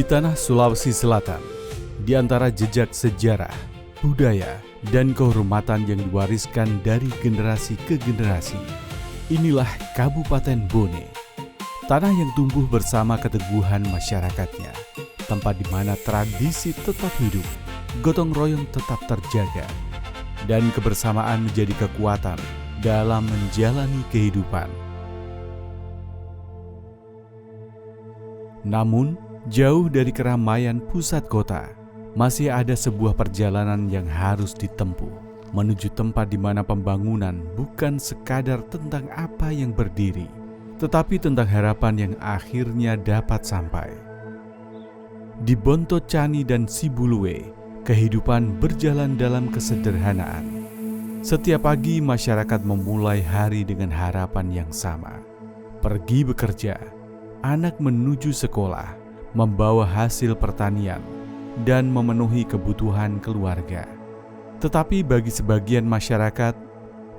Di tanah Sulawesi Selatan, di antara jejak sejarah, budaya, dan kehormatan yang diwariskan dari generasi ke generasi, inilah Kabupaten Bone. Tanah yang tumbuh bersama keteguhan masyarakatnya, tempat di mana tradisi tetap hidup, gotong royong tetap terjaga, dan kebersamaan menjadi kekuatan dalam menjalani kehidupan. Namun, jauh dari keramaian pusat kota, masih ada sebuah perjalanan yang harus ditempuh menuju tempat di mana pembangunan bukan sekadar tentang apa yang berdiri, tetapi tentang harapan yang akhirnya dapat sampai. Di Bontocani dan Sibuluwe, kehidupan berjalan dalam kesederhanaan. Setiap pagi masyarakat memulai hari dengan harapan yang sama. Pergi bekerja, anak menuju sekolah, membawa hasil pertanian, dan memenuhi kebutuhan keluarga. Tetapi bagi sebagian masyarakat,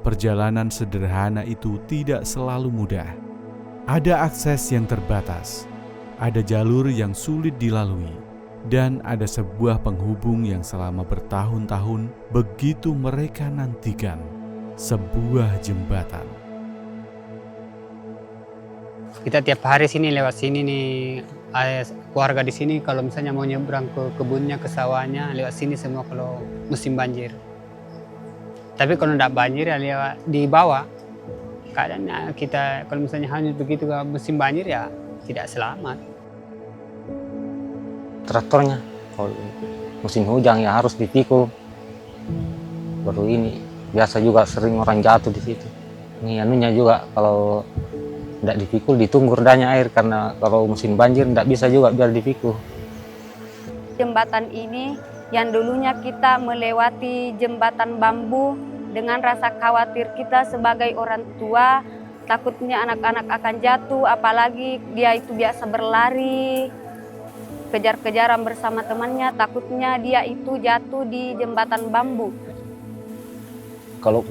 perjalanan sederhana itu tidak selalu mudah. Ada akses yang terbatas, ada jalur yang sulit dilalui, dan ada sebuah penghubung yang selama bertahun-tahun begitu mereka nantikan, sebuah jembatan. Kita tiap hari lewat sini nih, keluarga di sini kalau misalnya mau nyebrang ke kebunnya, ke sawahnya, lewat sini semua kalau musim banjir. Tapi kalau tidak banjir ya lewat di bawah. Keadaannya kita kalau misalnya hanyut begitu ke musim banjir ya tidak selamat. Traktornya kalau musim hujan ya harus dipikul. Baru ini biasa juga sering orang jatuh di situ. Ini anunya juga kalau tidak dipikul ditunggu redanya air, karena kalau musim banjir tidak bisa juga biar dipikul. Jembatan ini yang dulunya kita melewati jembatan bambu dengan rasa khawatir kita sebagai orang tua, takutnya anak-anak akan jatuh, apalagi dia itu biasa berlari, kejar-kejaran bersama temannya, takutnya dia itu jatuh di jembatan bambu. Kalau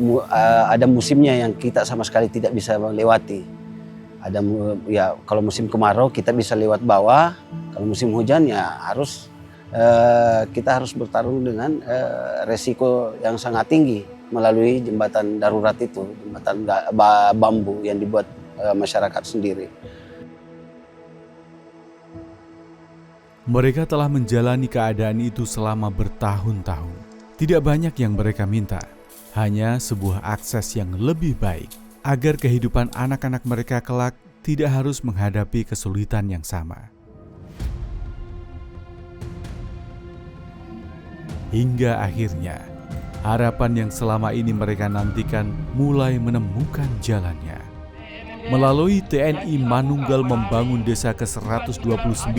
ada musimnya yang kita sama sekali tidak bisa melewati. Ya kalau musim kemarau kita bisa lewat bawah, kalau musim hujan ya kita harus bertarung dengan resiko yang sangat tinggi melalui jembatan darurat itu, jembatan bambu yang dibuat masyarakat sendiri. Mereka telah menjalani keadaan itu selama bertahun-tahun. Tidak banyak yang mereka minta, hanya sebuah akses yang lebih baik, agar kehidupan anak-anak mereka kelak tidak harus menghadapi kesulitan yang sama. Hingga akhirnya, harapan yang selama ini mereka nantikan mulai menemukan jalannya. Melalui TNI Manunggal Membangun Desa ke-129,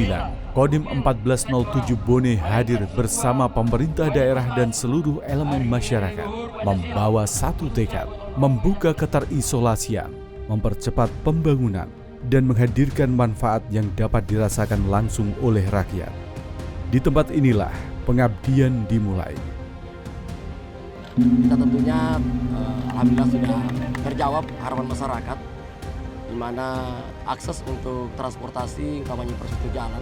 Kodim 1407 Bone hadir bersama pemerintah daerah dan seluruh elemen masyarakat, membawa satu tekad, membuka keterisolasian, mempercepat pembangunan, dan menghadirkan manfaat yang dapat dirasakan langsung oleh rakyat. Di tempat inilah pengabdian dimulai. Kita tentunya alhamdulillah sudah terjawab harapan masyarakat, di mana akses untuk transportasi, utamanya infrastruktur jalan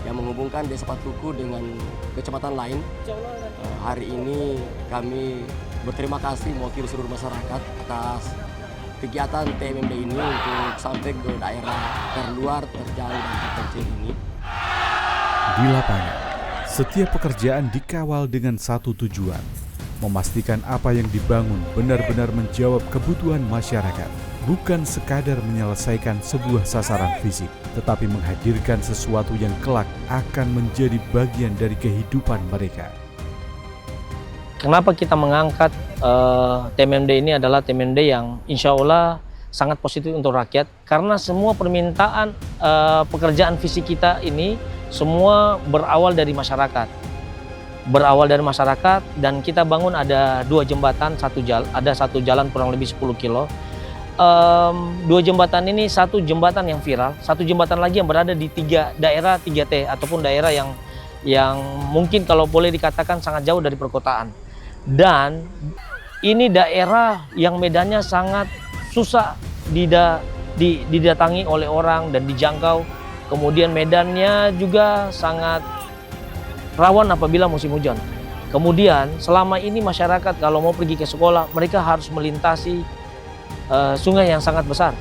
yang menghubungkan Desa Patuku dengan kecamatan lain. Hari ini kami berterima kasih mewakili seluruh masyarakat atas kegiatan TMMD ini untuk sampai ke daerah terluar, terjauh, dan terpencil ini. Di lapangan, setiap pekerjaan dikawal dengan satu tujuan, memastikan apa yang dibangun benar-benar menjawab kebutuhan masyarakat, bukan sekadar menyelesaikan sebuah sasaran fisik, tetapi menghadirkan sesuatu yang kelak akan menjadi bagian dari kehidupan mereka. Kenapa kita mengangkat TMMD ini adalah TMMD yang insya Allah sangat positif untuk rakyat, karena semua permintaan pekerjaan fisik kita ini semua berawal dari masyarakat. Dan kita bangun ada dua jembatan, ada satu jalan kurang lebih 10 kilo. Dua jembatan ini, satu jembatan yang viral, satu jembatan lagi yang berada di 3 daerah 3T ataupun daerah yang mungkin kalau boleh dikatakan sangat jauh dari perkotaan. Dan ini daerah yang medannya sangat susah didatangi oleh orang dan dijangkau. kemudian medannya juga sangat rawan apabila musim hujan. Kemudian selama ini masyarakat kalau mau pergi ke sekolah, mereka harus melintasi sungai yang sangat besar.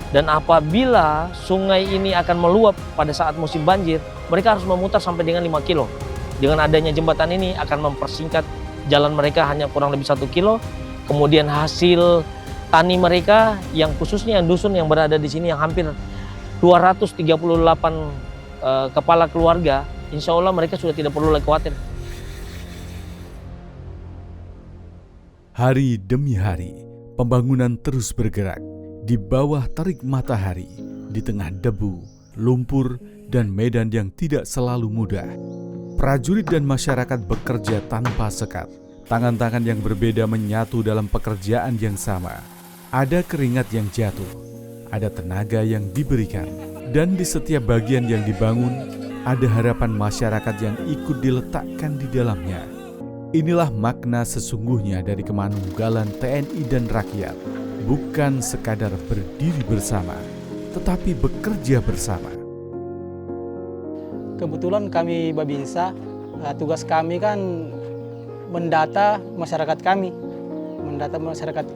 Dan apabila sungai ini akan meluap pada saat musim banjir, mereka harus memutar sampai dengan 5 kilo. Dengan adanya jembatan ini akan mempersingkat jalan mereka hanya kurang lebih 1 kilo. Kemudian hasil tani mereka yang khususnya yang dusun yang berada di sini yang hampir 238 kepala keluarga, insya Allah mereka sudah tidak perlu lagi khawatir. Hari demi hari, pembangunan terus bergerak di bawah terik matahari, di tengah debu, lumpur, dan medan yang tidak selalu mudah. Prajurit dan masyarakat bekerja tanpa sekat. Tangan-tangan yang berbeda menyatu dalam pekerjaan yang sama. Ada keringat yang jatuh, ada tenaga yang diberikan, dan di setiap bagian yang dibangun, ada harapan masyarakat yang ikut diletakkan di dalamnya. Inilah makna sesungguhnya dari kemanunggalan TNI dan rakyat. Bukan sekadar berdiri bersama, tetapi bekerja bersama. Kebetulan kami Babinsa, tugas kami kan mendata masyarakat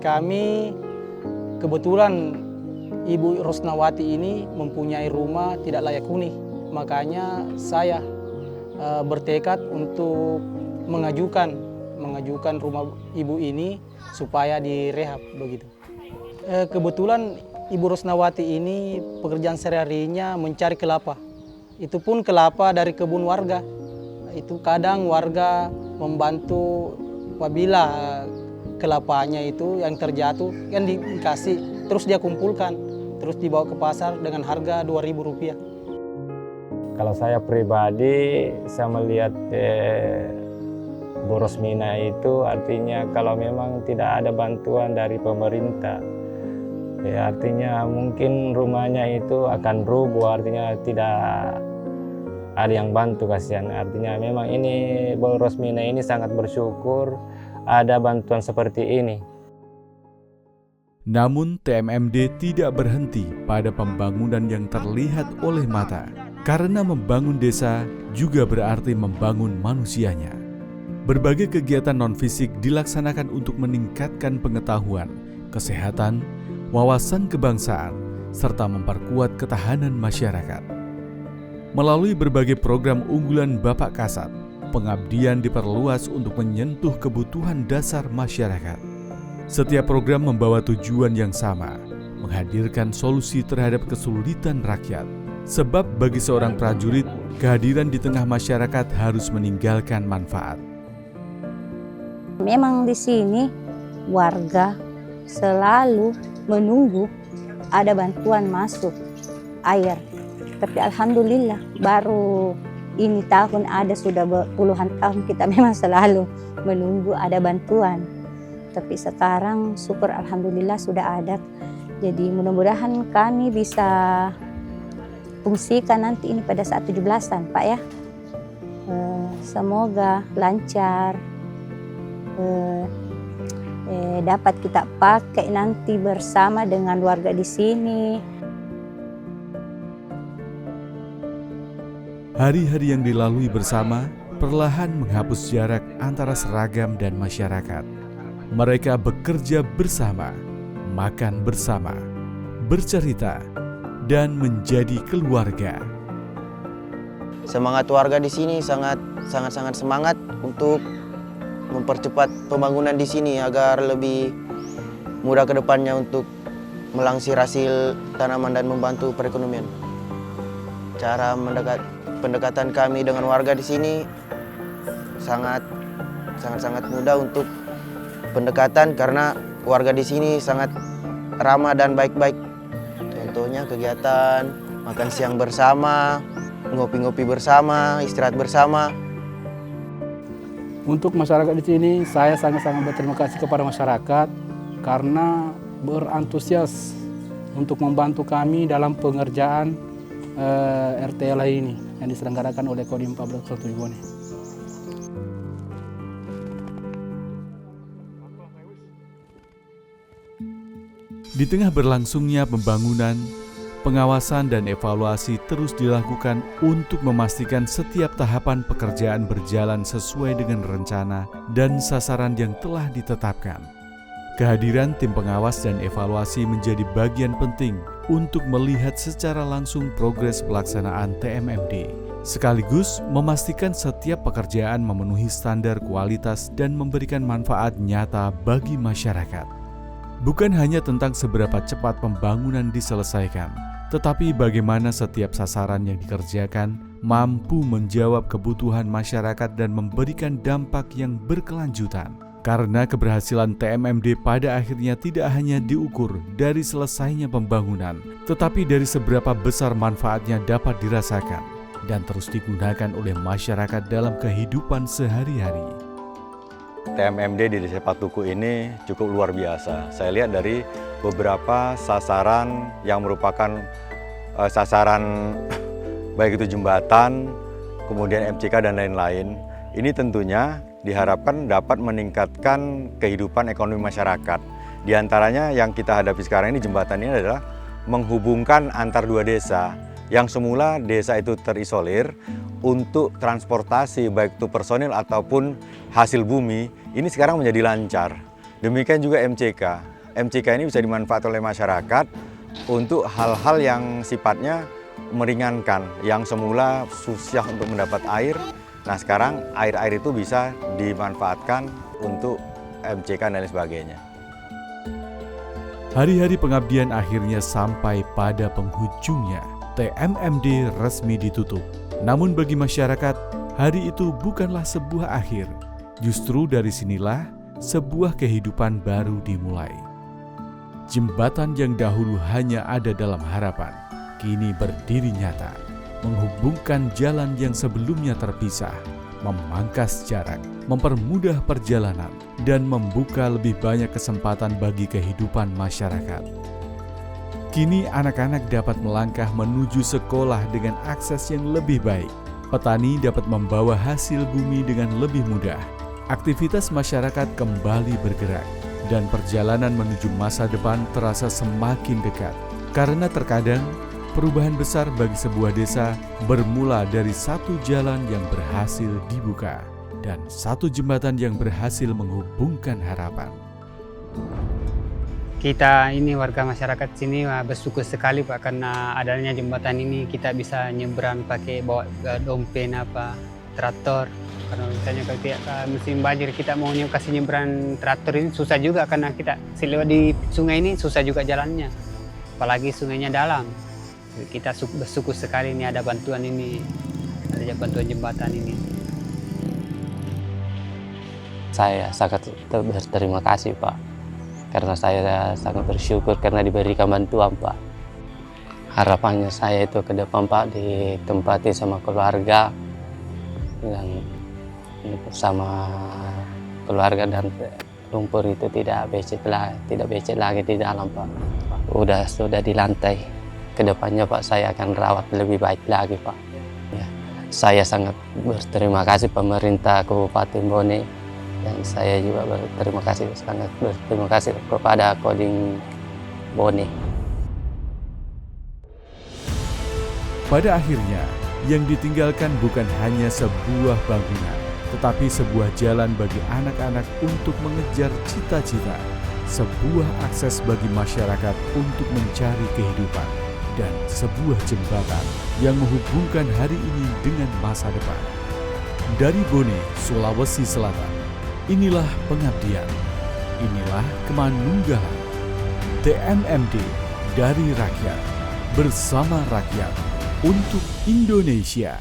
kami. Kebetulan Ibu Rosnawati ini mempunyai rumah tidak layak huni. Makanya saya bertekad untuk mengajukan rumah ibu ini supaya direhab begitu. Kebetulan Ibu Rosnawati ini pekerjaan sehari-harinya mencari kelapa. Itu pun kelapa dari kebun warga. Itu kadang warga membantu apabila kelapanya itu yang terjatuh kan dikasih, terus dia kumpulkan, terus dibawa ke pasar dengan harga Rp2.000. Kalau saya pribadi, saya melihat Bu Rosmina itu artinya kalau memang tidak ada bantuan dari pemerintah, ya artinya mungkin rumahnya itu akan rubuh, artinya tidak ada yang bantu, kasihan. Artinya memang ini Bu Rosmina ini sangat bersyukur ada bantuan seperti ini. Namun TMMD tidak berhenti pada pembangunan yang terlihat oleh mata, karena membangun desa juga berarti membangun manusianya. Berbagai kegiatan non-fisik dilaksanakan untuk meningkatkan pengetahuan, kesehatan, wawasan kebangsaan, serta memperkuat ketahanan masyarakat. Melalui berbagai program unggulan Bapak Kasat, pengabdian diperluas untuk menyentuh kebutuhan dasar masyarakat. Setiap program membawa tujuan yang sama, menghadirkan solusi terhadap kesulitan rakyat. Sebab bagi seorang prajurit, kehadiran di tengah masyarakat harus meninggalkan manfaat. Memang di sini warga selalu menunggu ada bantuan masuk air. Tapi alhamdulillah baru ini tahun ada, sudah puluhan tahun kita memang selalu menunggu ada bantuan. Tapi sekarang syukur alhamdulillah sudah ada. Jadi mudah-mudahan kami bisa fungsikan nanti ini pada saat 17-an Pak ya. Semoga lancar, dapat kita pakai nanti bersama dengan warga di sini. Hari-hari yang dilalui bersama perlahan menghapus jarak antara seragam dan masyarakat. Mereka bekerja bersama, makan bersama, bercerita, dan menjadi keluarga. Semangat warga di sini sangat semangat untuk mempercepat pembangunan di sini agar lebih mudah ke depannya untuk melangsir hasil tanaman dan membantu perekonomian. Cara pendekatan kami dengan warga di sini sangat mudah untuk pendekatan karena warga di sini sangat ramah dan baik-baik. Contohnya kegiatan makan siang bersama, ngopi-ngopi bersama, istirahat bersama. Untuk masyarakat di sini, saya sangat-sangat berterima kasih kepada masyarakat karena berantusias untuk membantu kami dalam pengerjaan RTLA ini yang diselenggarakan oleh Kodim 1401 Bone. Di tengah berlangsungnya pembangunan, Pengawasan dan evaluasi terus dilakukan untuk memastikan setiap tahapan pekerjaan berjalan sesuai dengan rencana dan sasaran yang telah ditetapkan. Kehadiran tim pengawas dan evaluasi menjadi bagian penting untuk melihat secara langsung progres pelaksanaan TMMD, sekaligus memastikan setiap pekerjaan memenuhi standar kualitas dan memberikan manfaat nyata bagi masyarakat. Bukan hanya tentang seberapa cepat pembangunan diselesaikan, tetapi bagaimana setiap sasaran yang dikerjakan mampu menjawab kebutuhan masyarakat dan memberikan dampak yang berkelanjutan. Karena keberhasilan TMMD pada akhirnya tidak hanya diukur dari selesainya pembangunan, tetapi dari seberapa besar manfaatnya dapat dirasakan dan terus digunakan oleh masyarakat dalam kehidupan sehari-hari. TMMD di Desa Patuku ini cukup luar biasa. Saya lihat dari beberapa sasaran yang merupakan sasaran baik itu jembatan, kemudian MCK dan lain-lain. Ini tentunya diharapkan dapat meningkatkan kehidupan ekonomi masyarakat. Di antaranya yang kita hadapi sekarang ini jembatan ini adalah menghubungkan antar dua desa. Yang semula desa itu terisolir untuk transportasi baik itu personil ataupun hasil bumi, ini sekarang menjadi lancar. Demikian juga MCK. MCK ini bisa dimanfaatkan oleh masyarakat untuk hal-hal yang sifatnya meringankan. Yang semula susah untuk mendapat air, nah sekarang air-air itu bisa dimanfaatkan untuk MCK dan lain sebagainya. Hari-hari pengabdian akhirnya sampai pada penghujungnya. TMMD resmi ditutup. Namun bagi masyarakat, hari itu bukanlah sebuah akhir. Justru dari sinilah sebuah kehidupan baru dimulai. Jembatan yang dahulu hanya ada dalam harapan, kini berdiri nyata, menghubungkan jalan yang sebelumnya terpisah, memangkas jarak, mempermudah perjalanan, dan membuka lebih banyak kesempatan bagi kehidupan masyarakat. Kini anak-anak dapat melangkah menuju sekolah dengan akses yang lebih baik. Petani dapat membawa hasil bumi dengan lebih mudah. Aktivitas masyarakat kembali bergerak, dan perjalanan menuju masa depan terasa semakin dekat. Karena terkadang perubahan besar bagi sebuah desa bermula dari satu jalan yang berhasil dibuka dan satu jembatan yang berhasil menghubungkan harapan. Kita ini warga masyarakat sini bersyukur sekali Pak, karena adanya jembatan ini kita bisa nyebrang pakai bawa dompen traktor. Karena misalnya kalau musim banjir kita mau kasih nyebrang traktor ini susah juga, karena kita lewat di sungai ini susah juga jalannya, apalagi sungainya dalam. Kita bersyukur sekali ini ada bantuan ini, ada bantuan jembatan ini. Saya sangat berterima kasih Pak, karena saya sangat bersyukur karena diberikan bantuan Pak. Harapannya saya itu ke depan Pak ditempati sama keluarga dan sama keluarga, dan lumpur itu tidak becek lagi di dalam Pak. Sudah di lantai. Kedepannya Pak saya akan rawat lebih baik lagi Pak. Ya, saya sangat berterima kasih pemerintah Kabupaten Bone. Dan saya juga sangat berterima kasih kepada Kodim Bone. Pada akhirnya, yang ditinggalkan bukan hanya sebuah bangunan, tetapi sebuah jalan bagi anak-anak untuk mengejar cita-cita, sebuah akses bagi masyarakat untuk mencari kehidupan, dan sebuah jembatan yang menghubungkan hari ini dengan masa depan. Dari Bone, Sulawesi Selatan, inilah pengabdian, inilah kemanunggalan. TMMD dari rakyat, bersama rakyat, untuk Indonesia.